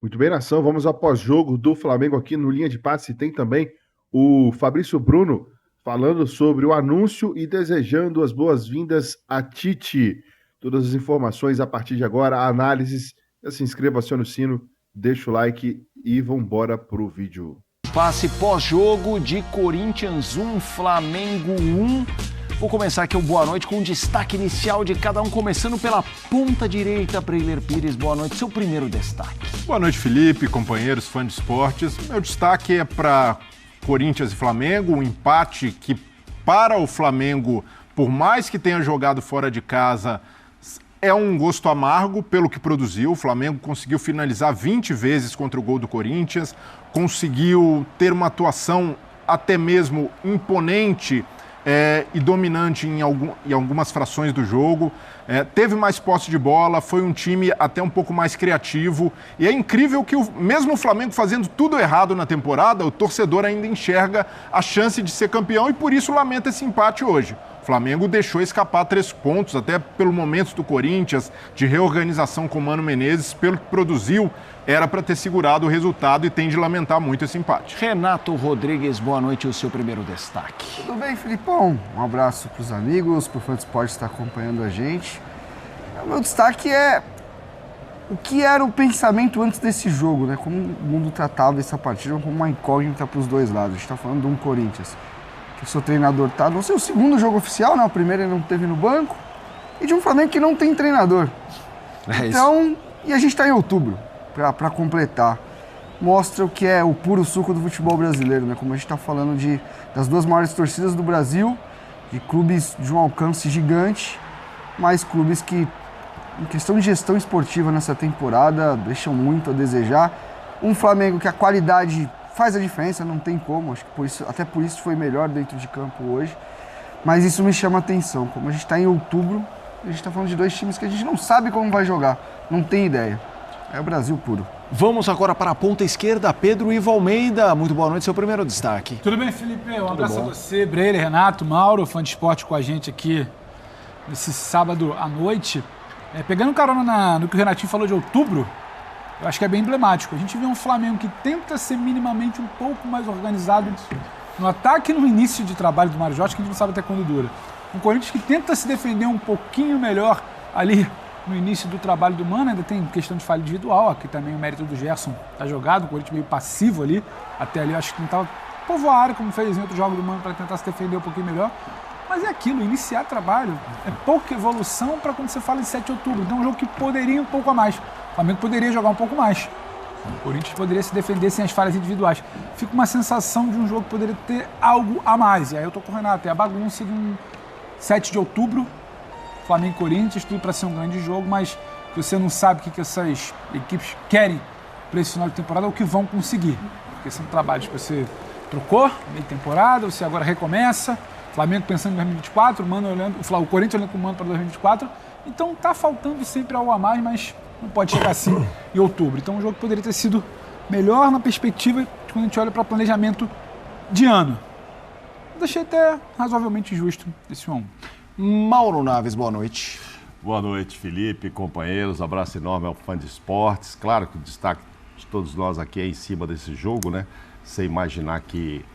Muito bem, nação. Vamos ao pós-jogo do Flamengo aqui no Linha de Passe. Tem também o Fabrício Bruno falando sobre o anúncio e desejando as boas-vindas a Tite. Todas as informações a partir de agora, análises. Se inscreva, acione o sino, deixa o like e vambora pro vídeo. Passe pós-jogo de Corinthians 1, Flamengo 1. Vou começar aqui o boa noite com um destaque inicial de cada um, começando pela ponta direita, Preiler Pires. Boa noite, seu primeiro destaque. Boa noite, Felipe, companheiros, fãs de esportes. Meu destaque é para Corinthians e Flamengo, um empate que, para o Flamengo, por mais que tenha jogado fora de casa, é um gosto amargo pelo que produziu. O Flamengo conseguiu finalizar 20 vezes contra o gol do Corinthians, conseguiu ter uma atuação até mesmo imponente e dominante em algumas frações do jogo. Teve mais posse de bola, foi um time até um pouco mais criativo. E é incrível que, mesmo o Flamengo fazendo tudo errado na temporada, o torcedor ainda enxerga a chance de ser campeão e por isso lamenta esse empate hoje. O Flamengo deixou escapar 3 pontos, até pelo momento do Corinthians, de reorganização com o Mano Menezes, pelo que produziu, era para ter segurado o resultado e tem de lamentar muito esse empate. Renato Rodrigues, boa noite, o seu primeiro destaque. Tudo bem, Filipão? Um abraço para os amigos, para o Fã de Esporte que está acompanhando a gente. O meu destaque é o que era o pensamento antes desse jogo, né? Como o mundo tratava essa partida como uma incógnita para os dois lados. A gente está falando de um Corinthians que o seu treinador tá no seu segundo jogo oficial, né? O primeiro ele não teve no banco, e de um Flamengo que não tem treinador. Então, e a gente está em outubro, para completar. Mostra o que é o puro suco do futebol brasileiro, né? Como a gente está falando das 2 maiores torcidas do Brasil, de clubes de um alcance gigante, mas clubes que, em questão de gestão esportiva nessa temporada, deixam muito a desejar. Um Flamengo que a qualidade faz a diferença, não tem como, acho que até por isso foi melhor dentro de campo hoje, mas isso me chama a atenção, como a gente está em outubro, a gente está falando de 2 times que a gente não sabe como vai jogar, não tem ideia, é o Brasil puro. Vamos agora para a ponta esquerda, Pedro Ivo Almeida, muito boa noite, seu primeiro destaque. Tudo bem, Felipe? Um abraço a você, Breiler, Renato, Mauro, fã de esporte com a gente aqui nesse sábado à noite. Pegando carona no que o Renatinho falou de outubro, eu acho que é bem emblemático. A gente vê um Flamengo que tenta ser minimamente um pouco mais organizado no ataque e no início de trabalho do Mário Jorge, que a gente não sabe até quando dura. Um Corinthians que tenta se defender um pouquinho melhor ali no início do trabalho do Mano, ainda tem questão de falha individual, aqui também o mérito do Gerson tá jogado, o Corinthians meio passivo ali, até ali eu acho que tentava povoar a área, como fez em outro jogo do Mano, para tentar se defender um pouquinho melhor. Mas é aquilo, iniciar trabalho é pouca evolução para quando você fala em 7 de outubro. Então é um jogo que poderia ir um pouco a mais. O Flamengo poderia jogar um pouco mais. O Corinthians poderia se defender sem as falhas individuais. Fica uma sensação de um jogo que poderia ter algo a mais. E aí eu tô com o Renato, é a bagunça de um 7 de outubro, Flamengo e Corinthians, tudo para ser um grande jogo, mas você não sabe o que essas equipes querem para esse final de temporada ou o que vão conseguir. Porque são trabalhos que você trocou meio temporada, você agora recomeça. Flamengo pensando em 2024, o Corinthians olhando com o Mano para 2024. Então tá faltando sempre algo a mais, mas não pode chegar assim em outubro. Então um jogo que poderia ter sido melhor na perspectiva de quando a gente olha para planejamento de ano. Deixei até razoavelmente justo esse 1-1. Mauro Naves, boa noite. Boa noite, Felipe, companheiros. Abraço enorme ao fã de esportes. Claro que o destaque de todos nós aqui é em cima desse jogo, né? Você imaginar que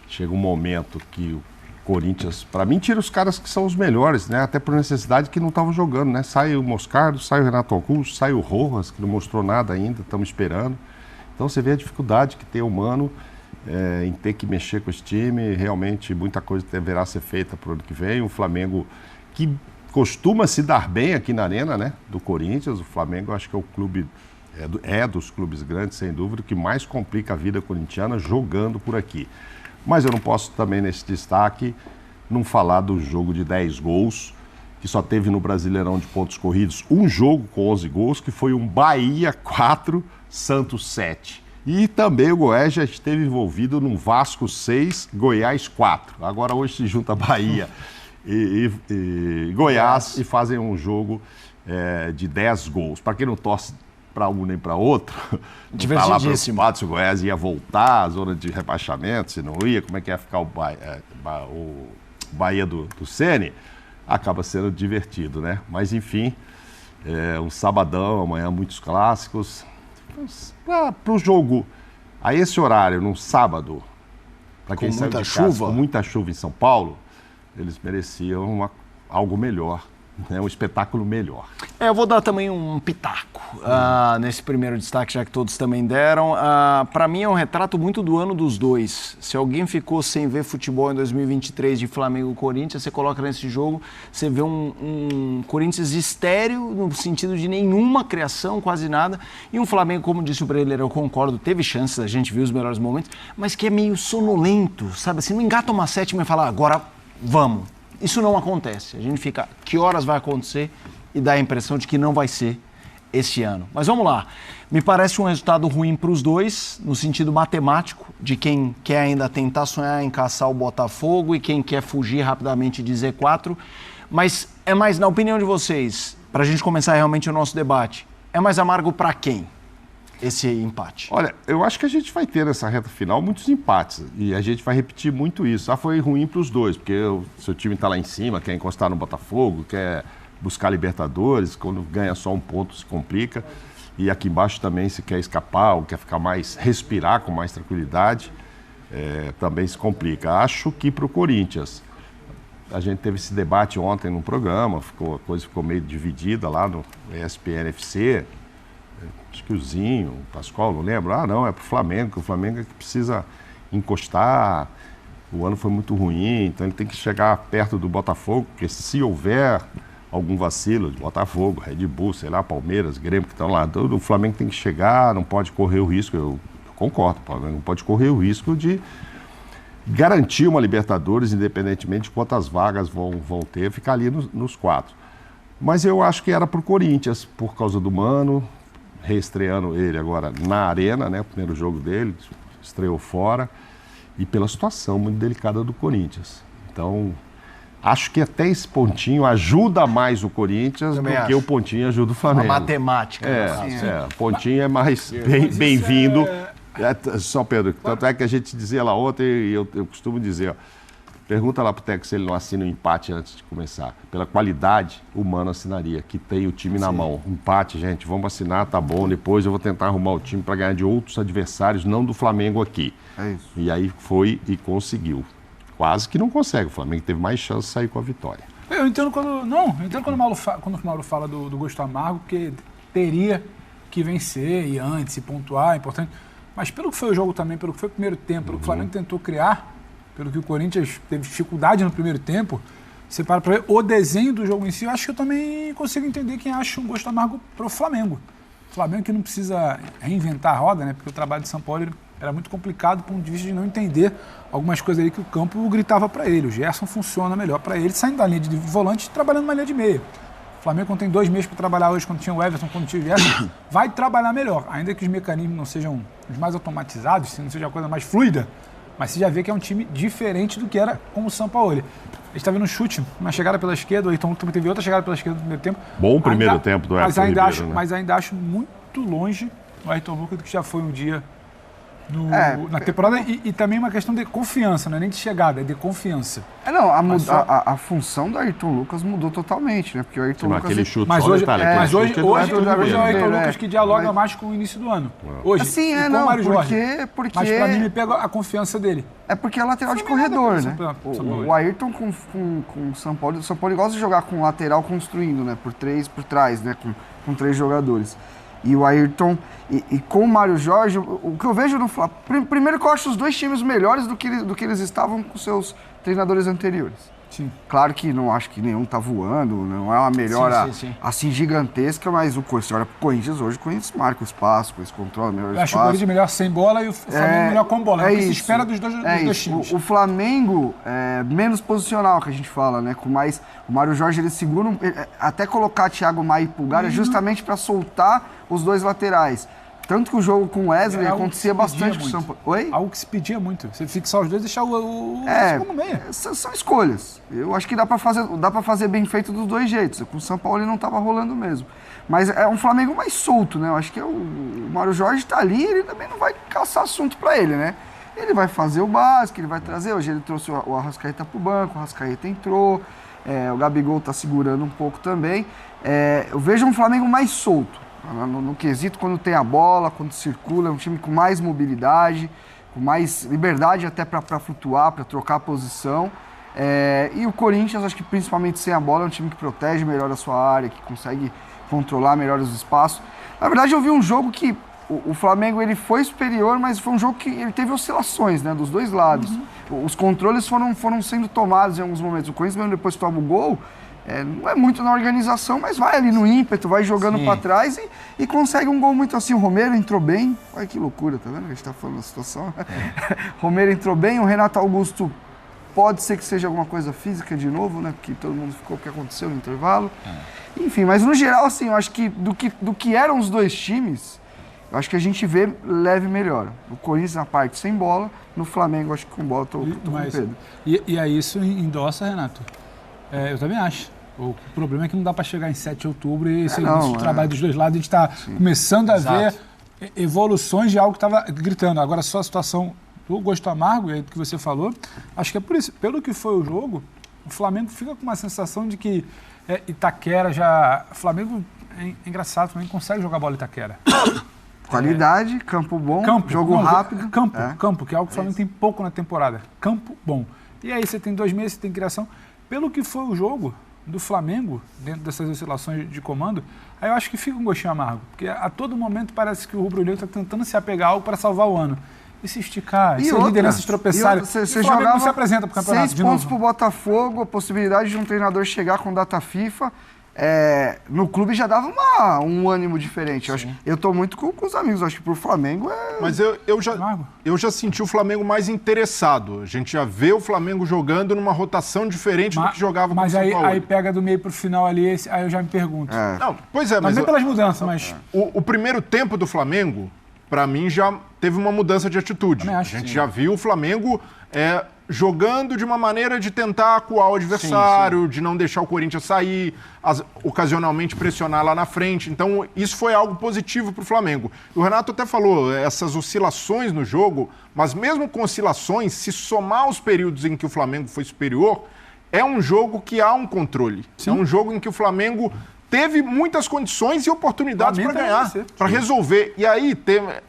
chega um momento que o Corinthians, para mim, tira os caras que são os melhores, né? Até por necessidade que não estavam jogando, né? Sai o Moscardo, sai o Renato Augusto, sai o Rojas, que não mostrou nada ainda, estamos esperando. Então você vê a dificuldade que tem o Mano em ter que mexer com esse time. Realmente muita coisa deverá ser feita para o ano que vem. O Flamengo, que costuma se dar bem aqui na arena, né? Do Corinthians, o Flamengo acho que é o clube, dos clubes grandes, sem dúvida, que mais complica a vida corintiana jogando por aqui. Mas eu não posso também, nesse destaque, não falar do jogo de 10 gols, que só teve no Brasileirão de pontos corridos um jogo com 11 gols, que foi um Bahia 4, Santos 7. E também o Goiás já esteve envolvido num Vasco 6, Goiás 4. Agora hoje se junta Bahia e Goiás e fazem um jogo de 10 gols. Para quem não torce para um nem para outro, tá lá preocupado se o Goiás ia voltar à zona de rebaixamento, se não ia, como é que ia ficar o Bahia do Ceni, acaba sendo divertido, né? Mas enfim, um sabadão, amanhã muitos clássicos, Para o jogo, a esse horário, num sábado, para quem saiu de casa, com muita chuva em São Paulo, eles mereciam algo melhor. Um espetáculo melhor. Eu vou dar também um pitaco nesse primeiro destaque, já que todos também deram. Para mim é um retrato muito do ano dos dois. Se alguém ficou sem ver futebol em 2023 de Flamengo e Corinthians, você coloca nesse jogo, você vê um Corinthians estéril, no sentido de nenhuma criação, quase nada, e um Flamengo, como disse o Breler, eu concordo, teve chances, a gente viu os melhores momentos, mas que é meio sonolento, sabe? Assim, não engata uma sétima e fala, agora vamos. Isso não acontece. A gente fica, que horas vai acontecer? E dá a impressão de que não vai ser esse ano. Mas vamos lá. Me parece um resultado ruim para os dois, no sentido matemático, de quem quer ainda tentar sonhar em caçar o Botafogo e quem quer fugir rapidamente de Z4. Mas é mais, na opinião de vocês, para a gente começar realmente o nosso debate, é mais amargo para quem? Esse empate? Olha, eu acho que a gente vai ter nessa reta final muitos empates e a gente vai repetir muito isso. Foi ruim para os dois, porque o seu time está lá em cima, quer encostar no Botafogo, quer buscar Libertadores, quando ganha só um ponto se complica. E aqui embaixo também, se quer escapar ou quer ficar respirar com mais tranquilidade, também se complica. Acho que para o Corinthians, a gente teve esse debate ontem no programa, a coisa ficou meio dividida lá no ESPN FC. Acho que o Zinho, o Pascoal, não lembro. Não, é pro Flamengo, que o Flamengo é que precisa encostar. O ano foi muito ruim, então ele tem que chegar perto do Botafogo, porque se houver algum vacilo de Botafogo, Red Bull, sei lá, Palmeiras, Grêmio, que estão lá, o Flamengo tem que chegar, não pode correr o risco, eu concordo, o Flamengo não pode correr o risco de garantir uma Libertadores, independentemente de quantas vagas vão ter, ficar ali nos 4. Mas eu acho que era pro Corinthians, por causa do Mano, reestreando ele agora na Arena, né? O primeiro jogo dele, estreou fora, e pela situação muito delicada do Corinthians. Então, acho que até esse pontinho ajuda mais o Corinthians do que o pontinho ajuda o Flamengo. A matemática. O pontinho é mais bem-vindo. Só, Pedro, tanto é que a gente dizia lá ontem, e eu costumo dizer, ó, pergunta lá pro Teco se ele não assina um empate antes de começar. Pela qualidade, o Mano assinaria, que tem o time na mão. Empate, gente, vamos assinar, tá bom. Depois eu vou tentar arrumar o time para ganhar de outros adversários, não do Flamengo aqui. É isso. E aí foi e conseguiu. Quase que não consegue. O Flamengo teve mais chance de sair com a vitória. Eu entendo quando o Mauro fala do gosto amargo, porque teria que vencer e antes, e pontuar, é importante. Mas pelo que foi o jogo também, pelo que foi o primeiro tempo, pelo que o Flamengo tentou criar, pelo que o Corinthians teve dificuldade no primeiro tempo, você para ver o desenho do jogo em si, eu acho que eu também consigo entender quem acha um gosto amargo para o Flamengo. O Flamengo que não precisa reinventar a roda, né? Porque o trabalho de São Paulo era muito complicado do ponto de vista de não entender algumas coisas ali que o campo gritava para ele. O Gerson funciona melhor para ele, saindo da linha de volante e trabalhando na linha de meia. O Flamengo, quando tem 2 meses para trabalhar hoje, quando tinha o Everton, quando tinha o Gerson, vai trabalhar melhor. Ainda que os mecanismos não sejam os mais automatizados, se não seja a coisa mais fluida, mas você já vê que é um time diferente do que era com o Sampaoli. A gente está vendo um chute, uma chegada pela esquerda, o Ayrton também teve outra chegada pela esquerda no primeiro tempo. Bom primeiro tempo do Ayrton Ribeiro, mas ainda acho muito longe o Ayrton Lucas do que já foi um dia na temporada. E também uma questão de confiança, não é nem de chegada, é de confiança. A função do Ayrton Lucas mudou totalmente, né? Porque o Ayrton Lucas... Aquele chute mas só hoje, detalhe, hoje é o Ayrton né? Lucas que dialoga mais com o início do ano. Hoje, assim, com o Mário Jorge. Porque... Mas pra mim me pega a confiança dele. É porque é lateral de corredor, né? O Ayrton com o São Paulo gosta de jogar com lateral construindo, né? Por trás, né? Com 3 jogadores. E o Ayrton, e com o Mário Jorge, o que eu vejo no Flamengo... Primeiro que eu acho os 2 times melhores do que eles estavam com seus treinadores anteriores. Sim. Claro que não acho que nenhum tá voando, não é uma melhora sim. assim gigantesca, mas o Corinthians hoje, o Corinthians marca o espaço, o Corinthians controla melhor o espaço. Eu acho o Corinthians melhor sem bola e o Flamengo melhor com bola. É o que se espera dos dois times. O Flamengo é menos posicional, que a gente fala, né? Com mais, o Mário Jorge, ele segura, até colocar Thiago Maia e Pulgar, é justamente para soltar os 2 laterais. Tanto que o jogo com o Wesley acontecia bastante com o São Paulo. Oi? Algo que se pedia muito. Você fixar os 2 e deixar o segundo meia. São escolhas. Eu acho que dá pra fazer bem feito dos 2 jeitos. Com o São Paulo ele não estava rolando mesmo. Mas é um Flamengo mais solto, né? Eu acho que o Mário Jorge está ali, ele também não vai caçar assunto para ele, né? Ele vai fazer o básico, ele vai trazer. Hoje ele trouxe o Arrascaeta pro banco, o Arrascaeta entrou, o Gabigol tá segurando um pouco também. Eu vejo um Flamengo mais solto. No quesito, quando tem a bola, quando circula, é um time com mais mobilidade, com mais liberdade até para flutuar, para trocar a posição. E o Corinthians, acho que principalmente sem a bola, é um time que protege melhor a sua área, que consegue controlar melhor os espaços. Na verdade, eu vi um jogo que o Flamengo ele foi superior, mas foi um jogo que ele teve oscilações, né, dos dois lados. Os controles foram sendo tomados em alguns momentos. O Corinthians, mesmo depois que toma o gol, não é muito na organização, mas vai ali no ímpeto, vai jogando para trás e consegue um gol muito assim. O Romero entrou bem. Olha que loucura, tá vendo? A gente tá falando da situação. Romero entrou bem, o Renato Augusto pode ser que seja alguma coisa física de novo, né? Porque todo mundo ficou o que aconteceu no intervalo. Enfim, mas no geral, assim, eu acho que do que eram os dois times, eu acho que a gente vê leve melhor. O Corinthians na parte sem bola, no Flamengo, acho que com bola, tô com o Pedro. E aí isso endossa, Renato? Eu também acho. O problema é que não dá para chegar em 7 de outubro e esse trabalho dos dois lados, a gente está começando a ver evoluções de algo que estava gritando. Agora, só a situação do gosto amargo, é que você falou, acho que é por isso, pelo que foi o jogo, o Flamengo fica com uma sensação de que Itaquera já... O Flamengo, é engraçado, o Flamengo consegue jogar bola em Itaquera. Qualidade, campo bom, jogo rápido. Campo, que é algo que o Flamengo tem pouco na temporada. Campo bom. E aí você tem 2 meses, você tem criação. Pelo que foi o jogo do Flamengo, dentro dessas oscilações de comando, aí eu acho que fica um gostinho amargo. Porque a todo momento parece que o rubro-negro está tentando se apegar a algo para salvar o ano. E se esticar, e se as lideranças tropeçarem, você o Flamengo não se apresenta para o campeonato 6 pontos para o Botafogo, a possibilidade de um treinador chegar com data FIFA, no clube já dava um ânimo diferente. Eu estou muito com os amigos, acho que para o Flamengo Mas eu já senti o Flamengo mais interessado. A gente já vê o Flamengo jogando numa rotação diferente do que jogava com o São Paulo. Mas aí pega do meio para o final ali, aí eu já me pergunto. Não, pois é, mas... Também pelas mudanças, mas... O primeiro tempo do Flamengo, para mim, já teve uma mudança de atitude. A gente já viu o Flamengo jogando de uma maneira de tentar acuar o adversário, de não deixar o Corinthians sair, ocasionalmente pressionar lá na frente. Então, isso foi algo positivo para o Flamengo. O Renato até falou, essas oscilações no jogo, mas mesmo com oscilações, se somar os períodos em que o Flamengo foi superior, é um jogo que há um controle. É um jogo em que o Flamengo teve muitas condições e oportunidades para ganhar, para resolver. E aí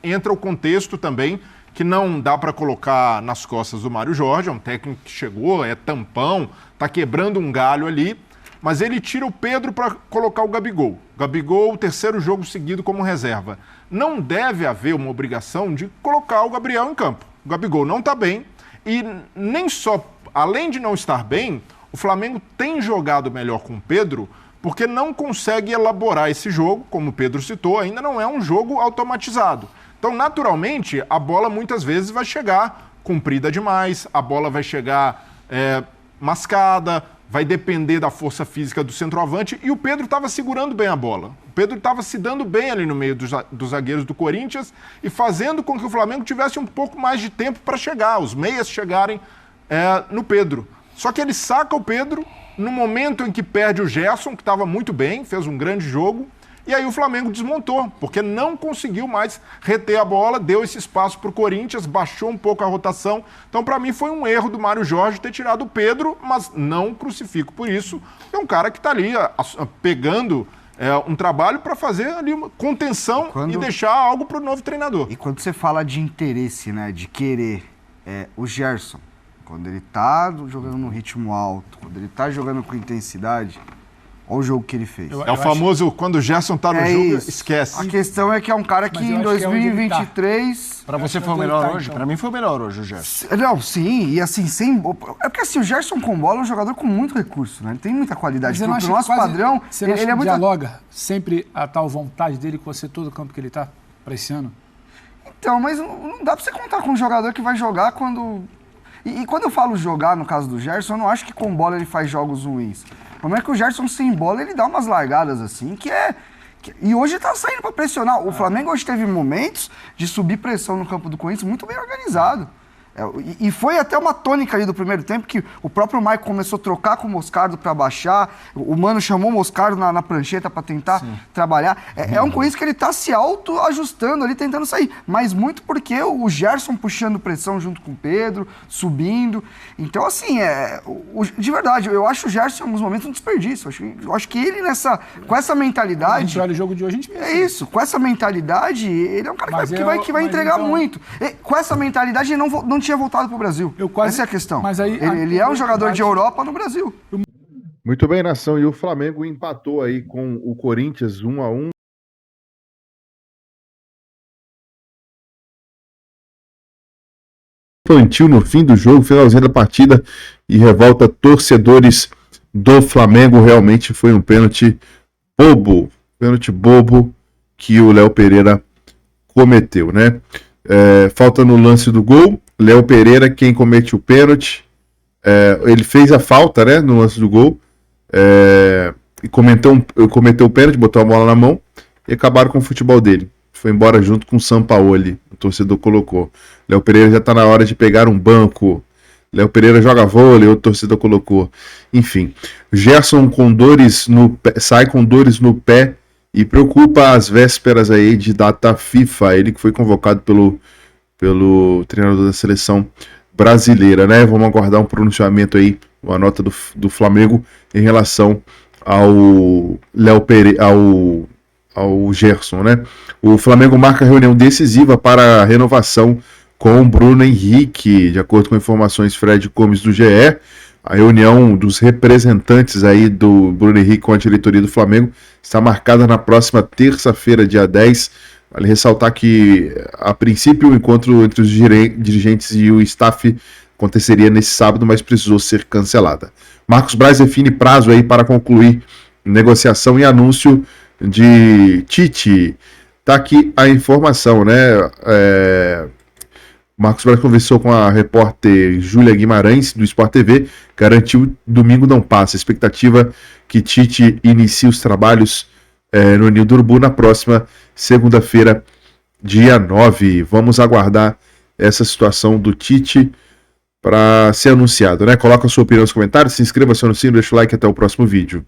entra o contexto também, que não dá para colocar nas costas do Mário Jorge, é um técnico que chegou, é tampão, tá quebrando um galho ali, mas ele tira o Pedro para colocar o Gabigol. Gabigol, o 3º jogo seguido como reserva. Não deve haver uma obrigação de colocar o Gabriel em campo. O Gabigol não está bem e nem só, além de não estar bem, o Flamengo tem jogado melhor com o Pedro porque não consegue elaborar esse jogo, como o Pedro citou, ainda não é um jogo automatizado. Então, naturalmente, a bola muitas vezes vai chegar comprida demais, a bola vai chegar mascada, vai depender da força física do centroavante, e o Pedro estava segurando bem a bola. O Pedro estava se dando bem ali no meio dos zagueiros do Corinthians e fazendo com que o Flamengo tivesse um pouco mais de tempo para chegar, os meias chegarem no Pedro. Só que ele saca o Pedro no momento em que perde o Gerson, que estava muito bem, fez um grande jogo, e aí o Flamengo desmontou, porque não conseguiu mais reter a bola, deu esse espaço para o Corinthians, baixou um pouco a rotação. Então, para mim, foi um erro do Mário Jorge ter tirado o Pedro, mas não crucifico por isso. É um cara que está ali pegando um trabalho para fazer ali uma contenção e deixar algo para o novo treinador. E quando você fala de interesse, né, de querer, o Gerson, quando ele está jogando no ritmo alto, quando ele está jogando com intensidade... Olha o jogo que ele fez. O famoso, quando o Gerson tá no jogo, esquece. A questão é que é um cara que em 2023... Para você foi o melhor hoje? Para mim foi o melhor hoje, o Gerson. Não, sim, e assim, sem... É porque assim, o Gerson com bola é um jogador com muito recurso, né? Ele tem muita qualidade. Pro nosso padrão, ele é muito... dialoga sempre a tal vontade dele com você todo o campo que ele tá para esse ano? Então, mas não dá para você contar com um jogador que vai jogar quando... E quando eu falo jogar, no caso do Gerson, eu não acho que com bola ele faz jogos ruins. O problema é que o Gerson sem bola, ele dá umas largadas assim, e hoje tá saindo para pressionar. O Flamengo hoje teve momentos de subir pressão no campo do Corinthians muito bem organizado. E foi até uma tônica ali do primeiro tempo, que o próprio Maicon começou a trocar com o Moscardo para baixar, o Mano chamou o Moscardo na prancheta para tentar trabalhar. É um Corinthians que ele tá se auto-ajustando ali, tentando sair, mas muito porque o Gerson puxando pressão junto com o Pedro, subindo. Então, assim, de verdade, eu acho o Gerson em alguns momentos um desperdício. Eu acho que ele com essa mentalidade... A gente olha o jogo de hoje, a gente pensa. É isso, com essa mentalidade, ele é um cara que vai entregar então... muito. Com essa mentalidade, ele não tinha voltado para o Brasil. Essa é a questão. Mas aí, ele é um jogador de Europa no Brasil. Muito bem, nação. E o Flamengo empatou aí com o Corinthians 1-1. Infantil no fim do jogo, finalzinho da partida, e revolta torcedores do Flamengo. Realmente foi um pênalti bobo que o Léo Pereira cometeu, né? Falta no lance do gol, Léo Pereira quem comete o pênalti, ele fez a falta, né, no lance do gol, e cometeu o pênalti, botou a bola na mão e acabaram com o futebol dele. Foi embora junto com o Sampaoli, o torcedor colocou. Léo Pereira já está na hora de pegar um banco. Léo Pereira joga vôlei, o torcedor colocou. Enfim, Gerson sai com dores no pé e preocupa às vésperas aí de data FIFA. Ele que foi convocado pelo treinador da seleção brasileira, né? Vamos aguardar um pronunciamento aí, uma nota do Flamengo em relação ao Léo Pereira, ao Gerson, né? O Flamengo marca reunião decisiva para a renovação com o Bruno Henrique, de acordo com informações Fred Gomes do GE. A reunião dos representantes aí do Bruno Henrique com a diretoria do Flamengo está marcada na próxima terça-feira, dia 10. Vale ressaltar que, a princípio, o encontro entre os dirigentes e o staff aconteceria nesse sábado, mas precisou ser cancelada. Marcos Braz define prazo aí para concluir negociação e anúncio de Tite. Tá aqui a informação, né? Marcos Braz conversou com a repórter Júlia Guimarães, do Sport TV, garantiu domingo não passa. A expectativa que Tite inicie os trabalhos no Ninho do Urubu na próxima segunda-feira, dia 9. Vamos aguardar essa situação do Tite para ser anunciado, né? Coloca a sua opinião nos comentários, se inscreva-se no sino, deixa o like, até o próximo vídeo.